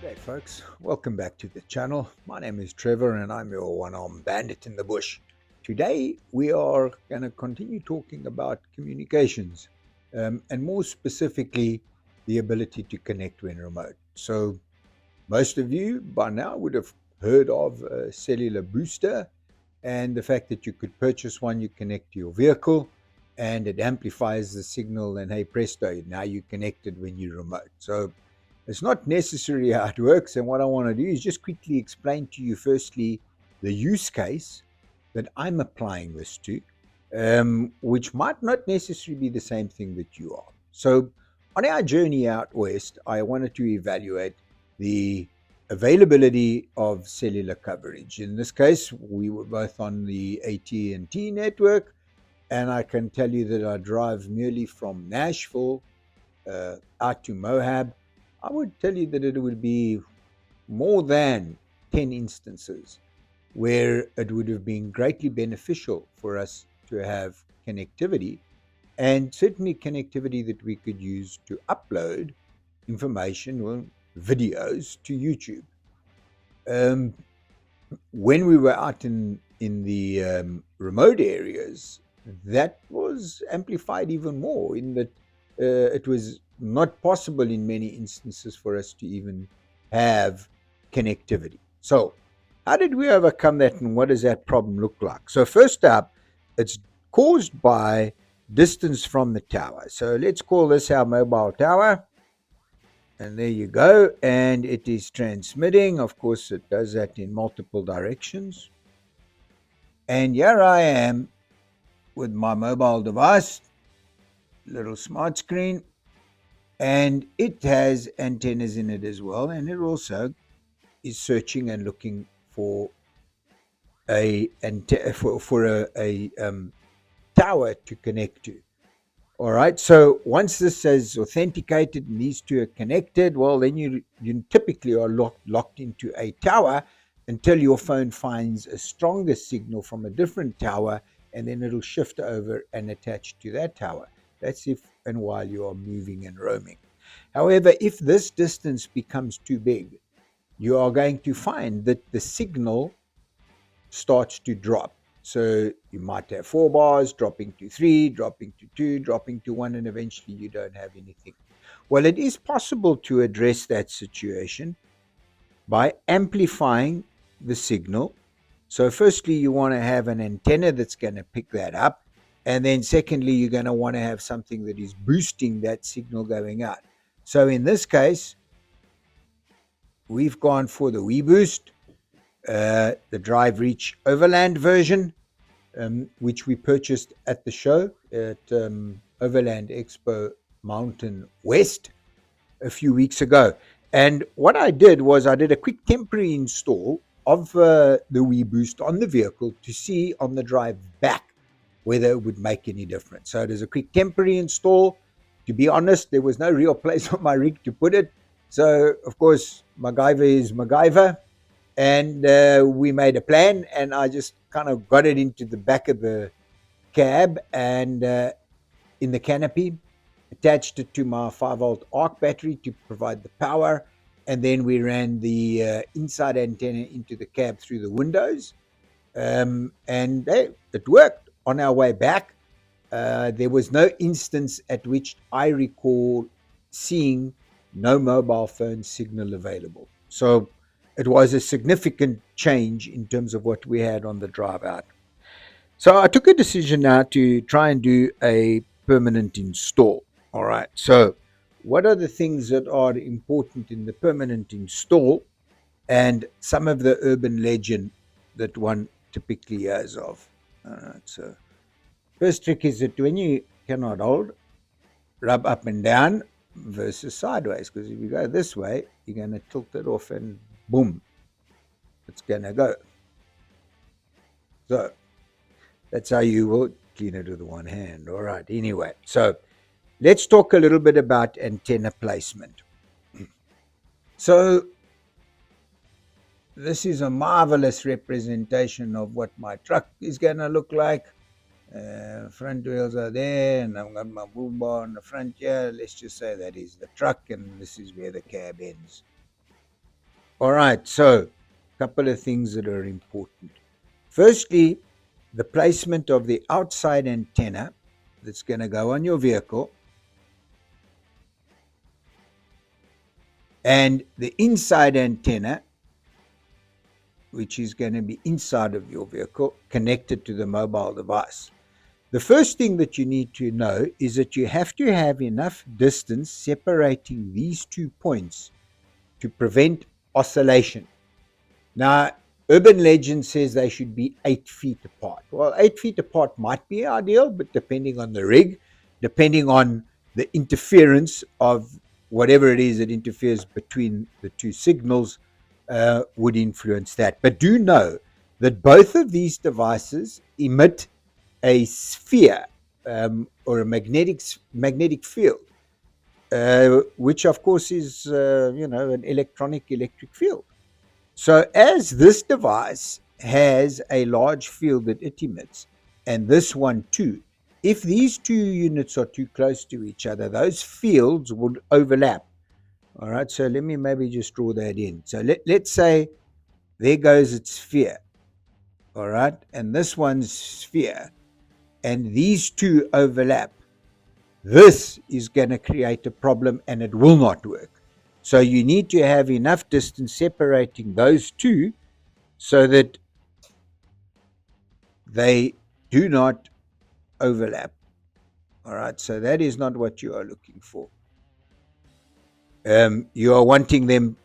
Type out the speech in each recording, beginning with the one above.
G'day folks, welcome back to the channel. My name is Trevor and I'm your one-armed bandit in the bush. Today we are going to continue talking about communications and more specifically the ability to connect when remote. So most of you by now would have heard of a cellular booster and the fact that you could purchase one, you connect to your vehicle and it amplifies the signal and hey presto, now you're connected when you're remote. So it's not necessarily how it works. And what I want to do is just quickly explain to you, firstly, the use case that I'm applying this to, which might not necessarily be the same thing that you are. So, on our journey out west, I wanted to evaluate the availability of cellular coverage. In this case, we were both on the AT&T network, and I can tell you that I drive merely from Nashville out to Mojave. I would tell you that it would be more than 10 instances where it would have been greatly beneficial for us to have connectivity, and certainly connectivity that we could use to upload information or videos to YouTube. When we were out in the remote areas, that was amplified even more in that it was not possible in many instances for us to even have connectivity. So, how did we overcome that and what does that problem look like? So, first up, it's caused by distance from the tower. So, let's call this our mobile tower. And there you go. And it is transmitting. Of course, it does that in multiple directions. And here I am with my mobile device, little smart screen, and it has antennas in it as well, and it also is searching and looking for a tower to connect to. All right, so once this is authenticated and these two are connected, well, then you typically are locked into a tower until your phone finds a stronger signal from a different tower, and then it'll shift over and attach to that tower. That's if and while you are moving and roaming. However, if this distance becomes too big, you are going to find that the signal starts to drop. So you might have 4 bars dropping to 3, dropping to 2, dropping to 1, and eventually you don't have anything. Well, it is possible to address that situation by amplifying the signal. So firstly, you want to have an antenna that's going to pick that up. And then secondly, you're going to want to have something that is boosting that signal going out. So in this case, we've gone for the WeBoost, the Drive Reach Overland version, which we purchased at the show at Overland Expo Mountain West a few weeks ago. And what I did was I did a quick temporary install of the WeBoost on the vehicle to see on the drive back whether it would make any difference. So it is a quick temporary install. To be honest, there was no real place on my rig to put it. So, of course, MacGyver is MacGyver. And we made a plan, and I just kind of got it into the back of the cab and in the canopy, attached it to my 5-volt arc battery to provide the power, and then we ran the inside antenna into the cab through the windows, and it worked. On our way back, there was no instance at which I recall seeing no mobile phone signal available. So it was a significant change in terms of what we had on the drive out. So I took a decision now to try and do a permanent install. All right. So what are the things that are important in the permanent install and some of the urban legend that one typically hears of? All right. So first trick is that when you cannot hold, rub up and down versus sideways, because if you go this way, you're going to tilt it off and boom, it's going to go. So that's how you will clean it with one hand. All right. Anyway, so let's talk a little bit about antenna placement. So this is a marvelous representation of what my truck is going to look like. Front wheels are there, and I've got my boom bar on the front here. Let's just say that is the truck, and this is where the cab ends. All right, so a couple of things that are important. Firstly, the placement of the outside antenna that's going to go on your vehicle and the inside antenna, which is going to be inside of your vehicle, connected to the mobile device. The first thing that you need to know is that you have to have enough distance separating these 2 points to prevent oscillation. Now, urban legend says they should be 8 feet apart. Well, 8 feet apart might be ideal, but depending on the rig, depending on the interference of whatever it is that interferes between the two signals, would influence that. But do know that both of these devices emit a sphere, or a magnetic field, which of course is an electric field. So as this device has a large field that it emits, and this one too, if these two units are too close to each other, those fields would overlap. All right, so let me maybe just draw that in. So let's say there goes its sphere. All right, and this one's sphere, and these two overlap. This is going to create a problem and it will not work. So you need to have enough distance separating those two so that they do not overlap. All right, so that is not what you are looking for. You are wanting them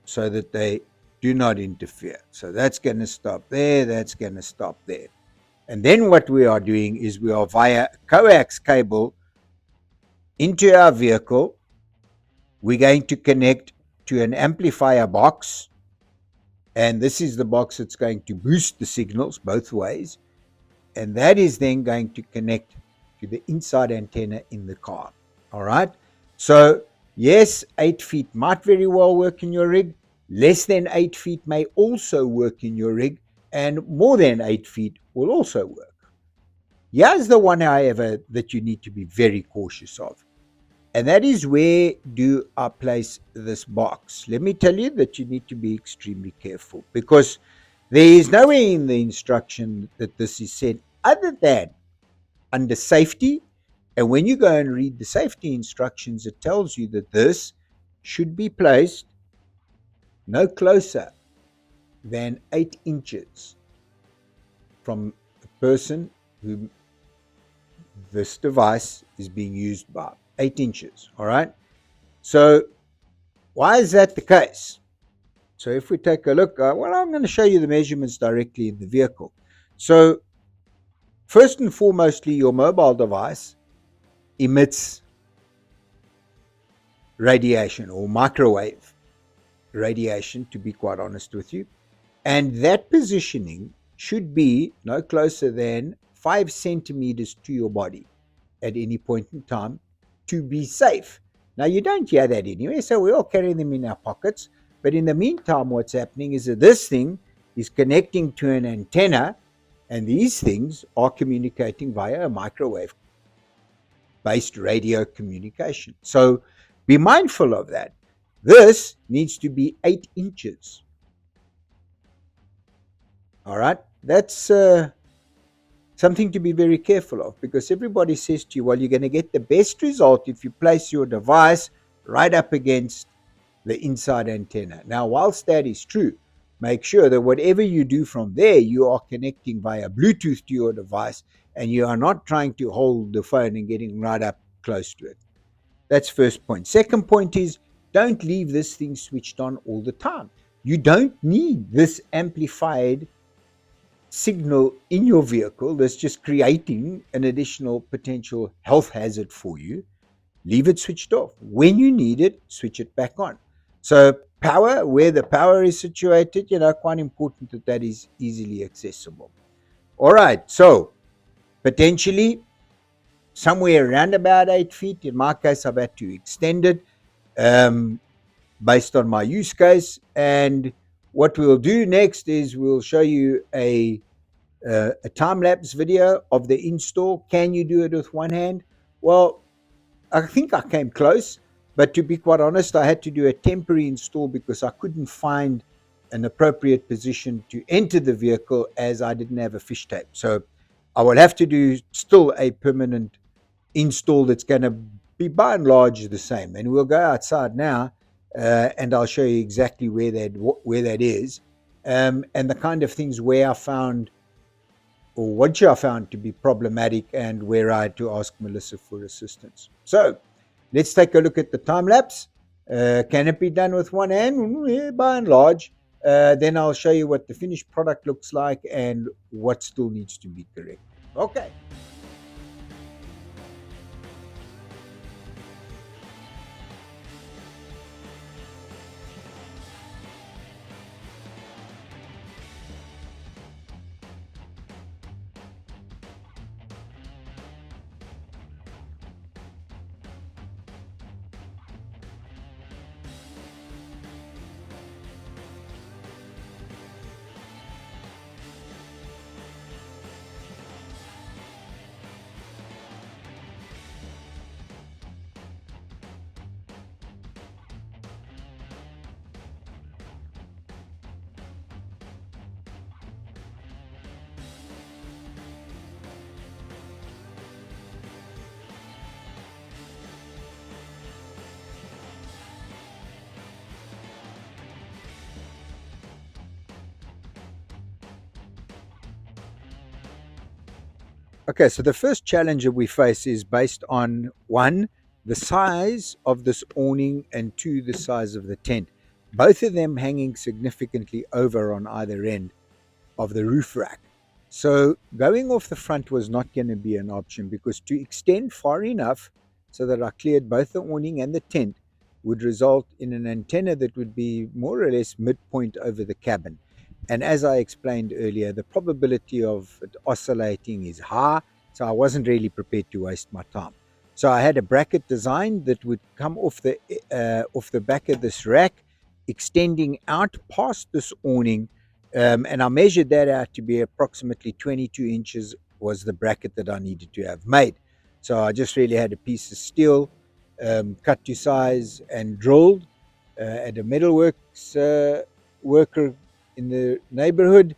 so that they do not interfere. So that's going to stop there, that's going to stop there. And then what we are doing is we are via coax cable into our vehicle. We're going to connect to an amplifier box, and this is the box that's going to boost the signals both ways, and that is then going to connect to the inside antenna in the car. All right, so yes, 8 feet might very well work in your rig. Less than 8 feet may also work in your rig, and more than 8 feet will also work. Here's the one, however, that you need to be very cautious of. And that is, where do I place this box? Let me tell you that you need to be extremely careful, because there is nowhere in the instruction that this is said other than under safety. And when you go and read the safety instructions, it tells you that this should be placed no closer than 8 inches from the person who this device is being used by. 8 inches. All right. So why is that the case? So if we take a look, well, I'm going to show you the measurements directly in the vehicle. So first and foremostly, your mobile device emits radiation, or microwave radiation, to be quite honest with you. And that positioning should be no closer than 5 centimeters to your body at any point in time, to be safe. Now, you don't hear that anyway, so we all carry them in our pockets. But in the meantime, what's happening is that this thing is connecting to an antenna, and these things are communicating via a microwave-based radio communication. So be mindful of that. This needs to be 8 inches. All right? That's something to be very careful of, because everybody says to you, well, you're going to get the best result if you place your device right up against the inside antenna. Now, whilst that is true, make sure that whatever you do from there, you are connecting via Bluetooth to your device, and you are not trying to hold the phone and getting right up close to it. That's first point. Second point is, don't leave this thing switched on all the time. You don't need this amplified signal in your vehicle that's just creating an additional potential health hazard for you. Leave it switched off. When you need it, switch it back on. So power, where the power is situated, quite important that that is easily accessible. All right, so potentially somewhere around about 8 feet. In my case, I've had to extend it based on my use case. And what we'll do next is we'll show you a time-lapse video of the install. Can you do it with one hand? Well, I think I came close. But to be quite honest, I had to do a temporary install because I couldn't find an appropriate position to enter the vehicle as I didn't have a fish tape. So I will have to do still a permanent install that's going to be by and large the same. And we'll go outside now, and I'll show you exactly where that is, and the kind of things where I found or what I found to be problematic and where I had to ask Melissa for assistance. So let's take a look at the time lapse. Can it be done with one hand? Yeah, by and large. Then I'll show you what the finished product looks like and what still needs to be corrected. Okay. Okay, so the first challenge that we face is based on one, the size of this awning, and two, the size of the tent. Both of them hanging significantly over on either end of the roof rack. So going off the front was not going to be an option because to extend far enough so that I cleared both the awning and the tent would result in an antenna that would be more or less midpoint over the cabin. And as I explained earlier, the probability of it oscillating is high, so I wasn't really prepared to waste my time. So I had a bracket designed that would come off the back of this rack, extending out past this awning, and I measured that out to be approximately 22 inches was the bracket that I needed to have made. So I just really had a piece of steel cut to size and drilled at a metalworks worker in the neighborhood,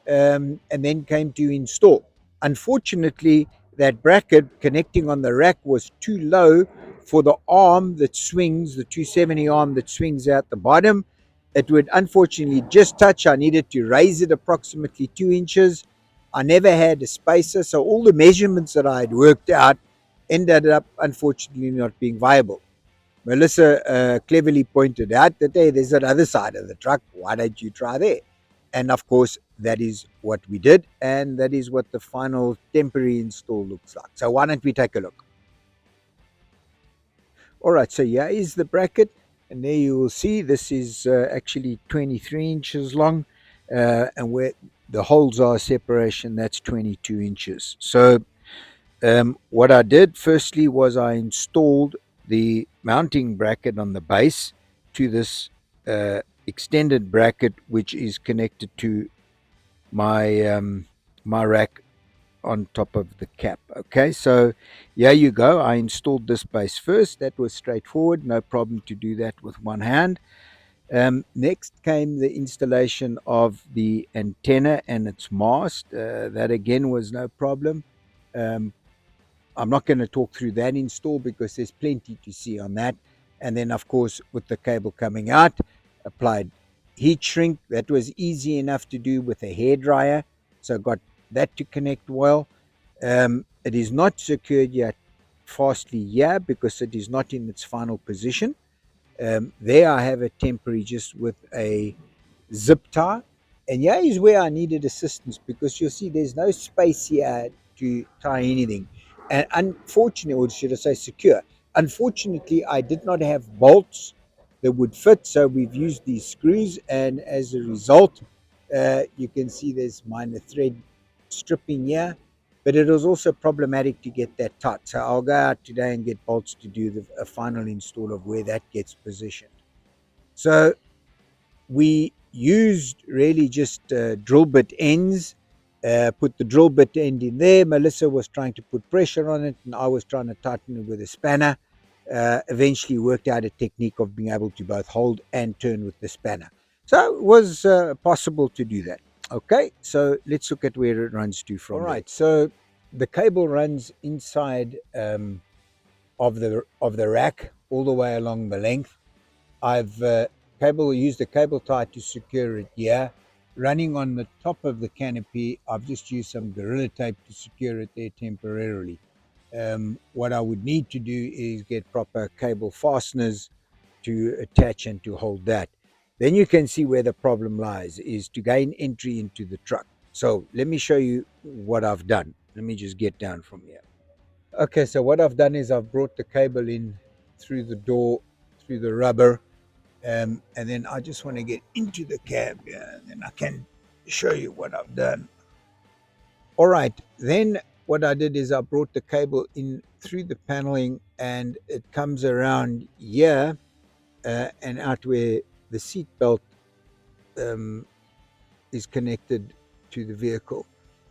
and then came to install. Unfortunately, that bracket connecting on the rack was too low for the arm that swings, the 270 arm that swings out the bottom. It would unfortunately just touch. I needed to raise it approximately 2 inches. I never had a spacer, so all the measurements that I had worked out ended up unfortunately not being viable. Melissa cleverly pointed out that, hey, there's another side of the truck. Why don't you try there? And of course, that is what we did. And that is what the final temporary install looks like. So why don't we take a look? All right, so here is the bracket. And there you will see this is actually 23 inches long. And where the holes are separation, that's 22 inches. So what I did firstly was I installed the mounting bracket on the base to this extended bracket, which is connected to my rack on top of the cap. Okay, so here you go. I installed this base first. That was straightforward, no problem to do that with one hand. Next came the installation of the antenna and its mast. That again was no problem. Um, I'm not going to talk through that install because there's plenty to see on that. And then, of course, with the cable coming out, applied heat shrink. That was easy enough to do with a hairdryer. So got that to connect well. It is not secured yet fastly here because it is not in its final position. There I have a temporary just with a zip tie. And here is where I needed assistance because you'll see there's no space here to tie anything. And unfortunately, or should I say secure, unfortunately, I did not have bolts that would fit. So we've used these screws. And as a result, you can see there's minor thread stripping here. But it was also problematic to get that tight. So I'll go out today and get bolts to do a final install of where that gets positioned. So we used really just drill bit ends, put the drill bit end in there. Melissa was trying to put pressure on it, and I was trying to tighten it with a spanner. eventually worked out a technique of being able to both hold and turn with the spanner. So it was possible to do that. Okay, so let's look at where it runs to from. All right, so the cable runs inside of the rack all the way along the length. I've used a cable tie to secure it here. Running on the top of the canopy, I've just used some Gorilla Tape to secure it there temporarily. What I would need to do is get proper cable fasteners to attach and to hold that. Then you can see where the problem lies, is to gain entry into the truck. So let me show you what I've done. Let me just get down from here. Okay, so what I've done is I've brought the cable in through the door, through the rubber, and then I just want to get into the cab, and then I can show you what I've done. All right, then what I did is I brought the cable in through the paneling, and it comes around here and out where the seat belt is connected to the vehicle.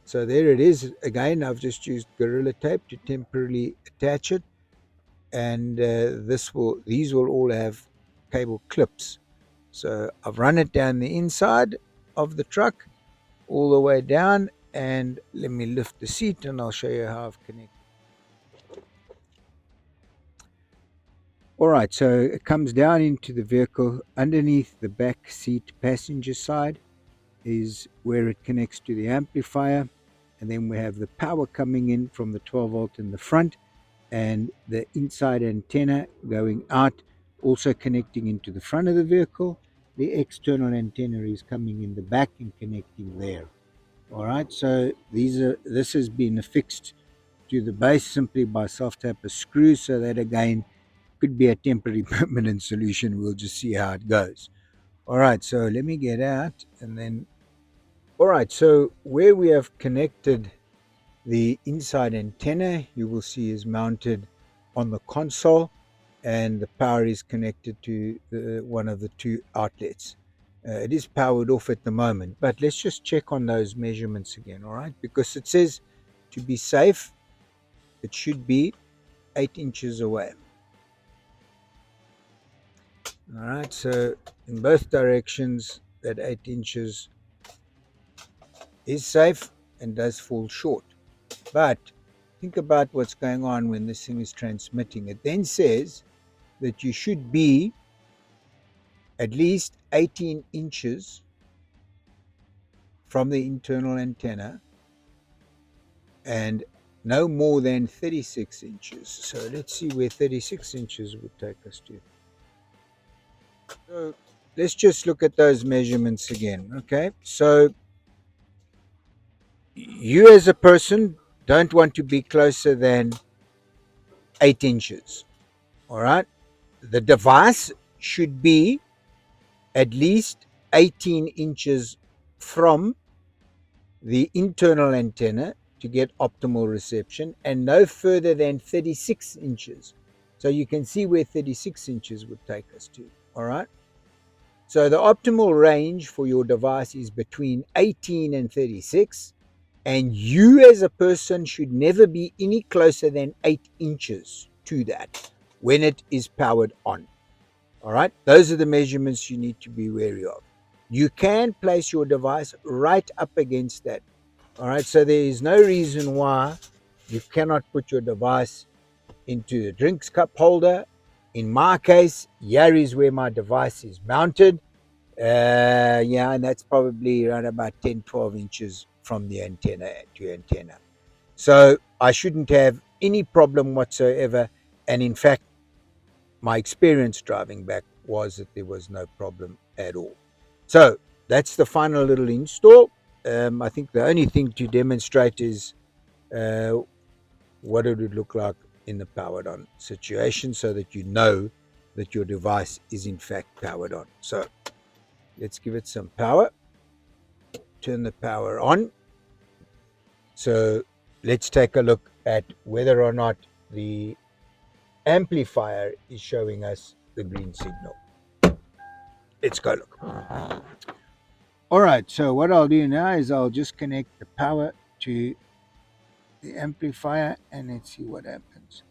So there it is. Again, I've just used Gorilla Tape to temporarily attach it, and these will all have cable clips. So I've run it down the inside of the truck all the way down, and let me lift the seat and I'll show you how I've connected. All right, so it comes down into the vehicle. Underneath the back seat passenger side is where it connects to the amplifier, and then we have the power coming in from the 12 volt in the front, and the inside antenna going out, also connecting into the front of the vehicle. The external antenna is coming in the back and connecting there. All right, so this has been affixed to the base simply by soft tap a screw, so that again could be a temporary permanent solution. We'll just see how it goes. All right, so let me get out, and then all right, so where we have connected the inside antenna, you will see, is mounted on the console, and the power is connected to one of the two outlets. It is powered off at the moment, but let's just check on those measurements again, all right? Because it says to be safe, it should be 8 inches away. All right, so in both directions, that 8 inches is safe and does fall short. But think about what's going on when this thing is transmitting. It then says that you should be at least 18 inches from the internal antenna and no more than 36 inches. So let's see where 36 inches would take us to. So let's just look at those measurements again. Okay, so you as a person don't want to be closer than 8 inches. All right, the device should be at least 18 inches from the internal antenna to get optimal reception, and no further than 36 inches. So you can see where 36 inches would take us to. All right. So the optimal range for your device is between 18 and 36, and you as a person should never be any closer than 8 inches to that when it is powered on. All right, those are the measurements you need to be wary of. You can place your device right up against that. All right, so there is no reason why you cannot put your device into the drinks cup holder. In my case, here is where my device is mounted. Yeah, and that's probably around about 10, 12 inches from the antenna to antenna. So I shouldn't have any problem whatsoever. And in fact, my experience driving back was that there was no problem at all. So that's the final little install. I think the only thing to demonstrate is what it would look like in the powered on situation, so that you know that your device is in fact powered on. So let's give it some power. Turn the power on. So let's take a look at whether or not the amplifier is showing us the green signal. Let's go look. All right, so what I'll do now is I'll just connect the power to the amplifier, and let's see what happens.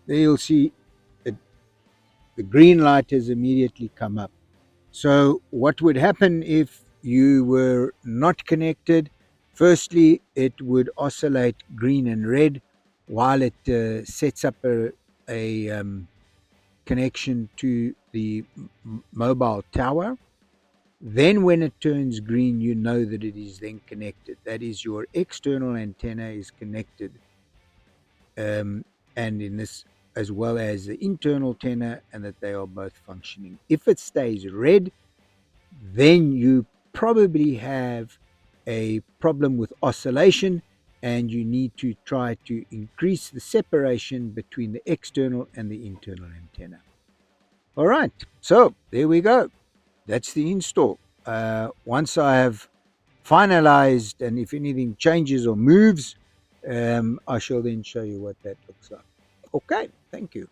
There you'll see it the green light has immediately come up. So, what would happen if you were not connected? Firstly, it would oscillate green and red while it sets up a connection to the mobile tower. Then, when it turns green, you know that it is then connected. That is, your external antenna is connected, um, and in this, as well as the internal antenna, and that they are both functioning. If it stays red, then you probably have a problem with oscillation, and you need to try to increase the separation between the external and the internal antenna. All right, so there we go. That's the install. Once I have finalized, and if anything changes or moves, I shall then show you what that looks like. Okay, thank you.